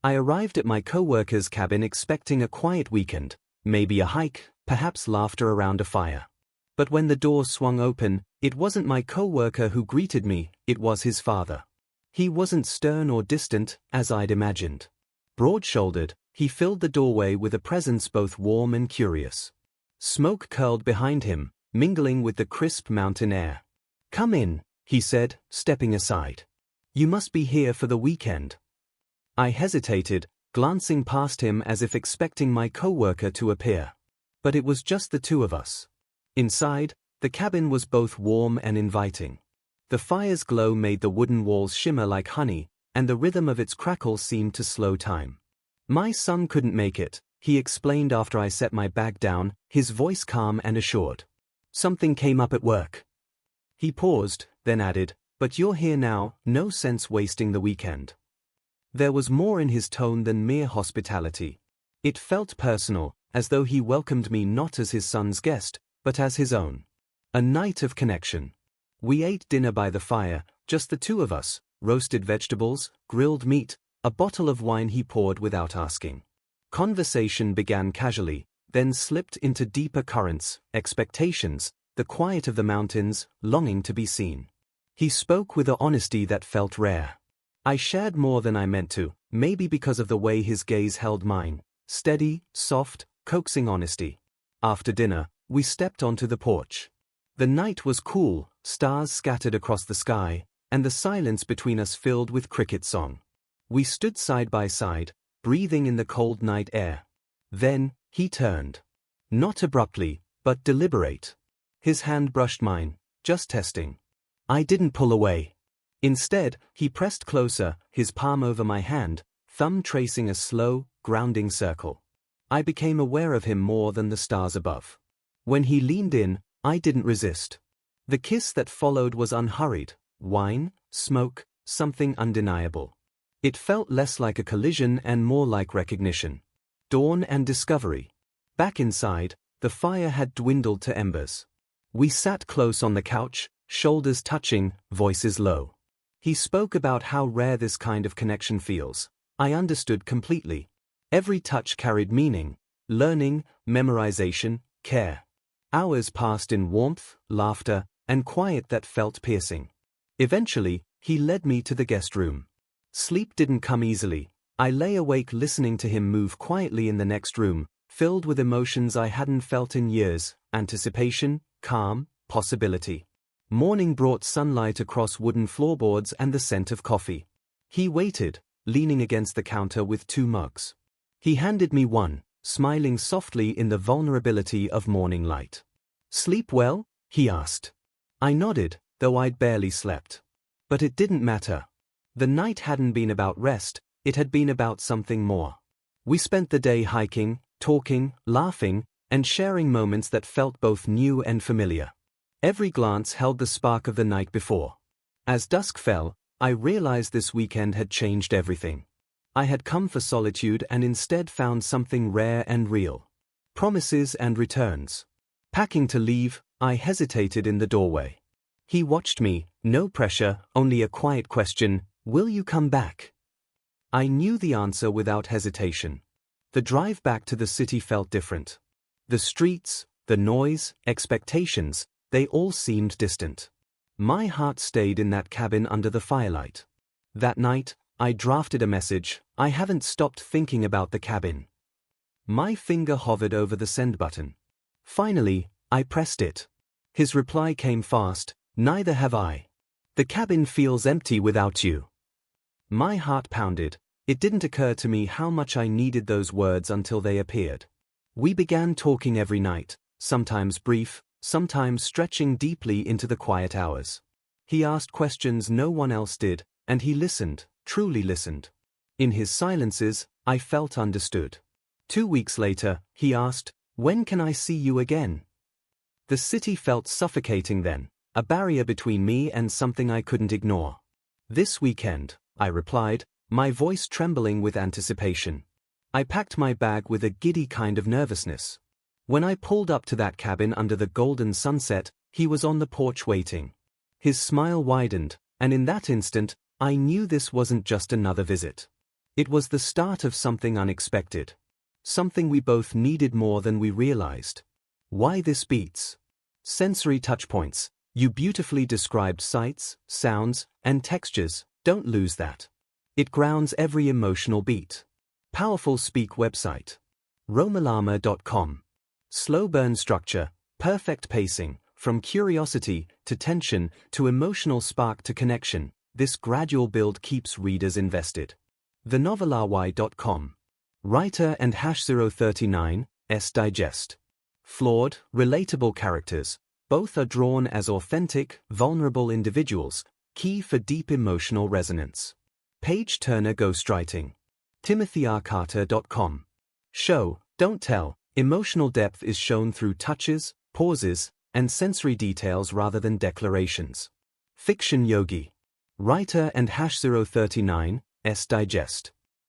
I arrived at my co-worker's cabin expecting a quiet weekend, maybe a hike, perhaps laughter around a fire. But when the door swung open, it wasn't my co-worker who greeted me, it was his father. He wasn't stern or distant, as I'd imagined. Broad-shouldered, he filled the doorway with a presence both warm and curious. Smoke curled behind him, mingling with the crisp mountain air. "Come in," he said, stepping aside. "You must be here for the weekend." I hesitated, glancing past him as if expecting my co-worker to appear. But it was just the two of us. Inside, the cabin was both warm and inviting. The fire's glow made the wooden walls shimmer like honey, and the rhythm of its crackle seemed to slow time. "My son couldn't make it," he explained after I set my bag down, his voice calm and assured. "Something came up at work." He paused, then added, "But you're here now, no sense wasting the weekend." There was more in his tone than mere hospitality. It felt personal, as though he welcomed me not as his son's guest, but as his own. A night of connection. We ate dinner by the fire, just the two of us, roasted vegetables, grilled meat, a bottle of wine he poured without asking. Conversation began casually, then slipped into deeper currents, expectations, the quiet of the mountains, longing to be seen. He spoke with an honesty that felt rare. I shared more than I meant to, maybe because of the way his gaze held mine, steady, soft, coaxing honesty. After dinner, we stepped onto the porch. The night was cool, stars scattered across the sky, and the silence between us filled with cricket song. We stood side by side, breathing in the cold night air. Then, he turned. Not abruptly, but deliberate. His hand brushed mine, just testing. I didn't pull away. Instead, he pressed closer, his palm over my hand, thumb tracing a slow, grounding circle. I became aware of him more than the stars above. When he leaned in, I didn't resist. The kiss that followed was unhurried, wine, smoke, something undeniable. It felt less like a collision and more like recognition. Dawn and discovery. Back inside, the fire had dwindled to embers. We sat close on the couch, shoulders touching, voices low. He spoke about how rare this kind of connection feels. I understood completely. Every touch carried meaning, learning, memorization, care. Hours passed in warmth, laughter, and quiet that felt piercing. Eventually, he led me to the guest room. Sleep didn't come easily. I lay awake listening to him move quietly in the next room, filled with emotions I hadn't felt in years, anticipation, calm, possibility. Morning brought sunlight across wooden floorboards and the scent of coffee. He waited, leaning against the counter with 2 mugs. He handed me one, smiling softly in the vulnerability of morning light. "Sleep well?" he asked. I nodded, though I'd barely slept. But it didn't matter. The night hadn't been about rest, it had been about something more. We spent the day hiking, talking, laughing, and sharing moments that felt both new and familiar. Every glance held the spark of the night before. As dusk fell, I realized this weekend had changed everything. I had come for solitude and instead found something rare and real. Promises and returns. Packing to leave, I hesitated in the doorway. He watched me, no pressure, only a quiet question, "Will you come back?" I knew the answer without hesitation. The drive back to the city felt different. The streets, the noise, expectations, they all seemed distant. My heart stayed in that cabin under the firelight. That night, I drafted a message, "I haven't stopped thinking about the cabin." My finger hovered over the send button. Finally, I pressed it. His reply came fast, "Neither have I. The cabin feels empty without you." My heart pounded. It didn't occur to me how much I needed those words until they appeared. We began talking every night, sometimes brief, sometimes stretching deeply into the quiet hours. He asked questions no one else did, and he listened, truly listened. In his silences, I felt understood. 2 weeks later, he asked, "When can I see you again?" The city felt suffocating then, a barrier between me and something I couldn't ignore. "This weekend," I replied, my voice trembling with anticipation. I packed my bag with a giddy kind of nervousness. When I pulled up to that cabin under the golden sunset, he was on the porch waiting. His smile widened, and in that instant, I knew this wasn't just another visit. It was the start of something unexpected. Something we both needed more than we realized. Why this beats? Sensory touchpoints. You beautifully described sights, sounds, and textures. Don't lose that. It grounds every emotional beat. Powerful Speak website. Romalama.com. Slow burn structure, perfect pacing, from curiosity to tension to emotional spark to connection. This gradual build keeps readers invested. TheNovelRY.com. Writer and #039, S Digest. Flawed, relatable characters. Both are drawn as authentic, vulnerable individuals, key for deep emotional resonance. Page Turner Ghostwriting. TimothyRcarter.com. Show, don't tell. Emotional depth is shown through touches, pauses, and sensory details rather than declarations. Fiction Yogi. Writer and #039, S Digest.